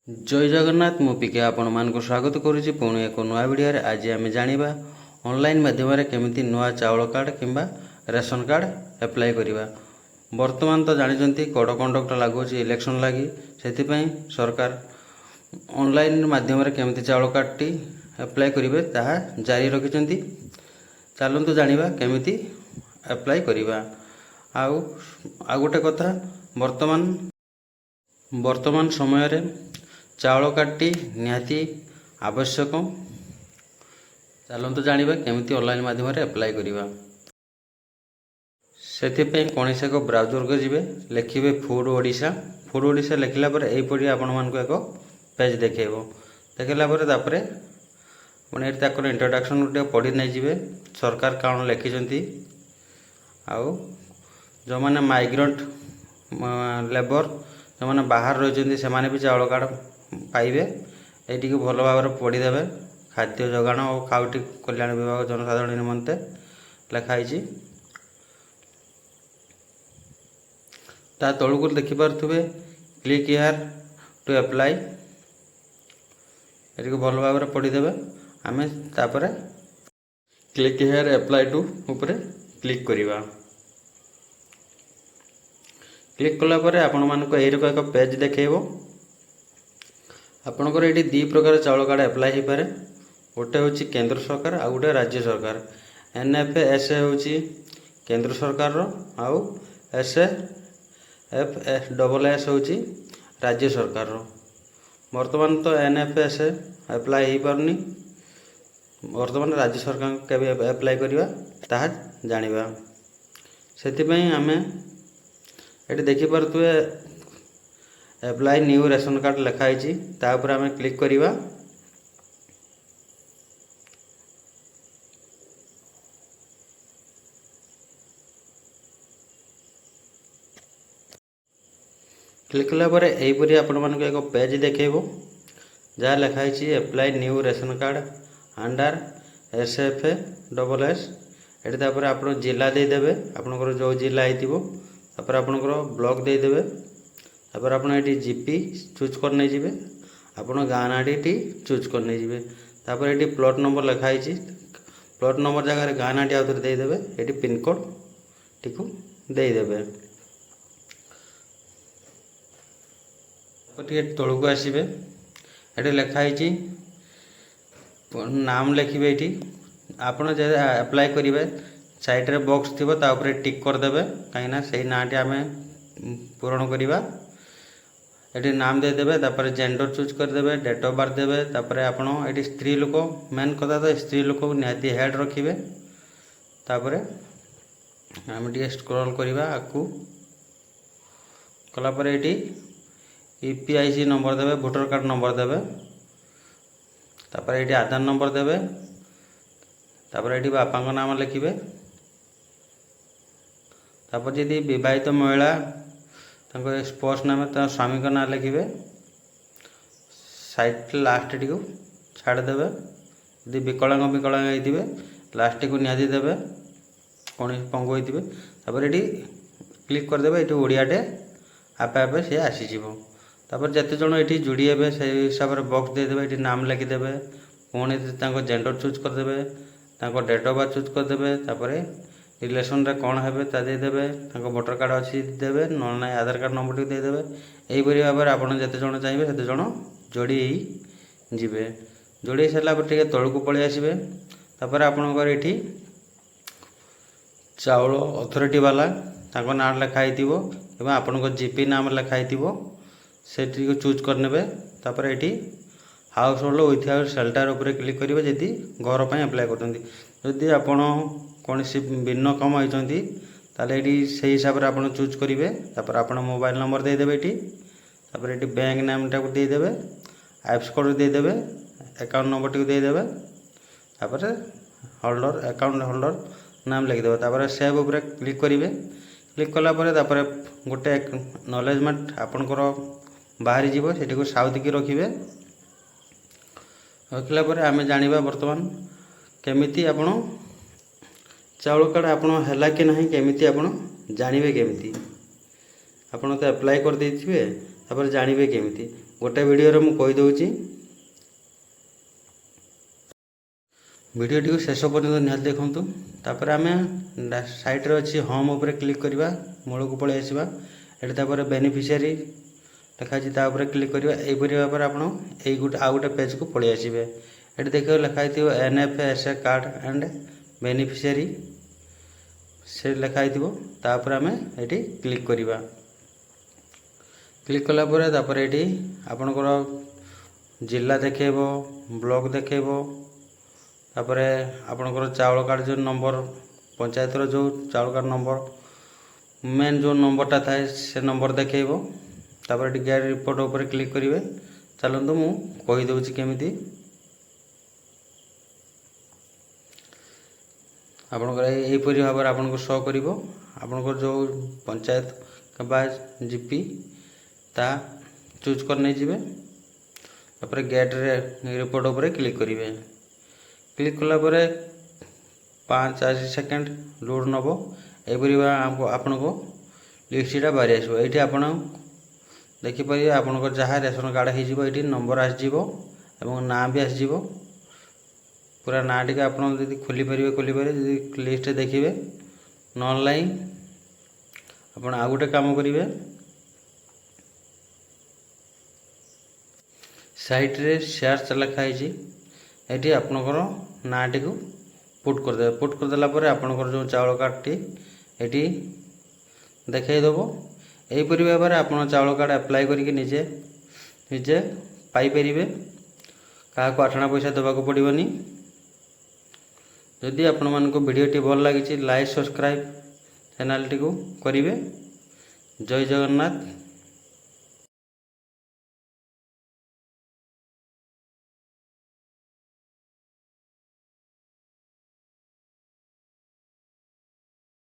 जय जगन्नाथ मु पिके आपण मानक स्वागत करुच्ची पुणी एक नुआ वीडियो आज आम जाना ऑनलाइन माध्यम केमी नुआ चाउल कार्ड किंबा रेशन कार्ड एप्लाई करवा। वर्तमान तो जानते कोड कंडक्ट लगुच इलेक्शन लगी से सरकार ऑनलाइन माध्यम केमी चाउल कार्ड टी एप्लाई करेंगे ताहा जारी रखिंट। चलतु जाना केमी एप्लाई करवा। आउ गोटे कथा वर्तमान समय रे चाउल कार्डटी निहाती आवश्यक। चलतु जाना केमी ऑनलाइन माध्यम एप्लाई करवा। से कौन से एक ब्राउजर को जी लिखे फूड ओडिशा लिखला यहीपरी आपण मानक एक पेज देखला पुणी तक इंट्रोडक्शन गोटे पढ़ी नहीं जी सरकार कौन लिखिं। आउ जो मैंने माइग्रेंट लेबर जो मैंने बाहर रही से भी चाउल कार्ड पाइबे ये भल भाव पढ़ीदे। खाद्य जोगाण और खाउटी कल्याण विभाग जनसाधारण निमंते लिखाई। ता तलू देखिपे क्लिक हियर टू एप्लाई ये भल भाव पढ़ीदे। आम तापर क्लिक हियर एप्लाई टू ऊपर क्लिक करवा। क्लिक कलापर आपण मानक यही एक पेज देखेब। आपणकर ये दी प्रकार चाउल कार्ड एप्लाई हो पारे। गोटे हूँ केंद्र सरकार आ गोटे राज्य सरकार। NFSA हूँ केंद्र सरकार आउ SAFFSS हूँ राज्य सरकार। वर्तमान तो NFSA एप्लाई हो पारनी। वर्तमान राज्य सरकार के एप्लाई करवा ताहा जानिबा। सेतिपई आमे ये देखिपे एप्लाई न्यू रेशन कार्ड लिखाई तापर आम क्लिक करवा। क्लिक कलापर यहीपरी आपण मानक एक पेज देखेब जहाँ लिखाई apply new ration card under SAFFSS। ये तापर आप जिला देदेवे आपंकर जो जिला होपर आपंकर ब्लॉक देदेवे। तापर आप जीपी चूज कर नहीं जी आपण गाँ ना टी चूज कर नहीं जी। तापर ये प्लॉट नंबर लिखाई प्लॉट नंबर जगह गाँ ना टी आउे देदेवे। ये पिनकोड टी देदेवे। तलू को आसबे ये लिखाई नाम लिखे ये आपड़ एप्लाई करेंगे साइड रे बॉक्स थी टिक करदे कहीं से ना टी आम पूरण करवा। ये नाम देदेवे तापर जेंडर चूज करदे डेट ऑफ बर्थ देवे। तापर आपण ये स्त्री लोक मेन कथा तो स्त्री लोक निहाती हेड रखिए। तापर आम टे स्क्रॉल करवा आकू कलापर ये EPIC नंबर देवे वोटर कार्ड नंबर देवे। तापर ये आधार नंबर देवे। तापर ये बापा नाम लिखे। तापर जी विवाहित महिला स्पोर्ट्स नाम स्वामी का नाम लिखे। साइड लास्ट टी छाड़देवे। यदि विकलांग होते लास्ट को निहाती देवे कौन पंगु होते। तापर ये क्लिक करदे ये ओडियाटे आपे आपे सी आसीज। तापर जिते जन ये जोड़ी हे से हिसाब से बॉक्स देदेवे ये नाम लिखिदेवे। पुणी जेंडर चूज करदे डेट ऑफ बर्थ चूज करदे। तापर रिलेसन रे कौन है देदेवे वोटर कार्ड अच्छी देवे ना आधार कार्ड नंबर टी देदेवे। यहीपरी भाव में आपड़ जिते जन चाहिए से जन जोड़ी जीवे। जोड़ी सारापर टे तलू को पलि आसबे। तापर आपणकर ये चाउल अथॉरिटी वाला ना लिखाई कि आपण जीपी नाम लिखाई से चूज करने। तापर ये house hold with house shelter उपर क्लिक करेंगे जदि घर पर एप्लाई करदी। आपड़ कौन सी भिन्न कम होती से हिसाब से आप चूज करेंगे। तापर आप मोबाइल नंबर देदेवे तापर ये बैंक नाम टाक देदेवे एप्स कोड देदेवे अकाउंट नंबर टी देदेवे। तापर होल्डर अकाउंट होल्डर नाम लिखिदेवे। तापर सेव उपर क्लिक करेंगे। क्लिक कलापर तापर गोटे नॉलेजमेंट आपणकर बाहरी जीव से साउथ की रखिए। रखला आम जाना बर्तमान केमी आपण चाउल कार्ड आपण है कि ना केमी आप जानवे केमी। आप तो एप्लाई कर देथिबे तापर जानवे केमी गोटे वीडियो मु कही दउची वीडियोटी को शेष पर्यंत निहाल देखंतु। तापर आमे साइट रे अछि होम ऊपर क्लिक करबा, मूल को पळे आसीबा। एटा तापर बेनिफिशियरी लिखा अछि ता ऊपर क्लिक करबा। एई परि भाबर आपण एई गुटे आ गुटे पेज को पळे आसीबे। एटा देखियो लिखा आइथिबो एनएफएसए कार्ड एंड बेनिफिशियरी से लिखा आइथिबो। तापर आमे एटी क्लिक करबा। क्लिक कला परे तापर एटी आपनकर जिला देखेबो, ब्लॉक देखेबो। तापर आपनकर चावल कार्ड जो नंबर पंचायत रो जो चावल कार्ड नंबर मेन जो नंबरटा थाए से नंबर देखेबो। तापर एटी गेट रिपोर्ट ऊपर क्लिक करिवे। चलंतु मु कहि दउची केमिति आपनकर एई परि भाबर आपनको शो करिवो। आपनकर जो पंचायत बा जीपी ता चूज करने जिवे। तापर गेट रे रिपोर्ट ऊपर क्लिक करिवे। क्लिक कला परे 5-8 सेकंड लोड नबो। एई परि आपनको लिस्टटा बाहरी आसीबो। एठी आपण देखि परिबे आपनको जहा रेशन कार्ड हे जिवो एठी नंबर आसी जिवो एवं नाम भी आसी जिवो। पूरा नाटी के आपण यदि खोली परिबे यदि लिस्ट देखिबे न ऑनलाइन आपण आ गुटे काम करिवे। साइट रे शेयर लिखा है एटी आपनकर नाटी को पुट कर दे। पुट कर देला परे आपनकर जो चावल कार्ड टी एटी देखाई देबो। एई परि भाबर आपण चावल कार्ड अप्लाई करिके निजे निजे पाई परिबे। का को आठना पैसा देबा को पड़िबनी। यदि आपण मानको वीडियो टी भल लागिछि लाइक सब्सक्राइब चैनल टी को करिवे। जय जगन्नाथ।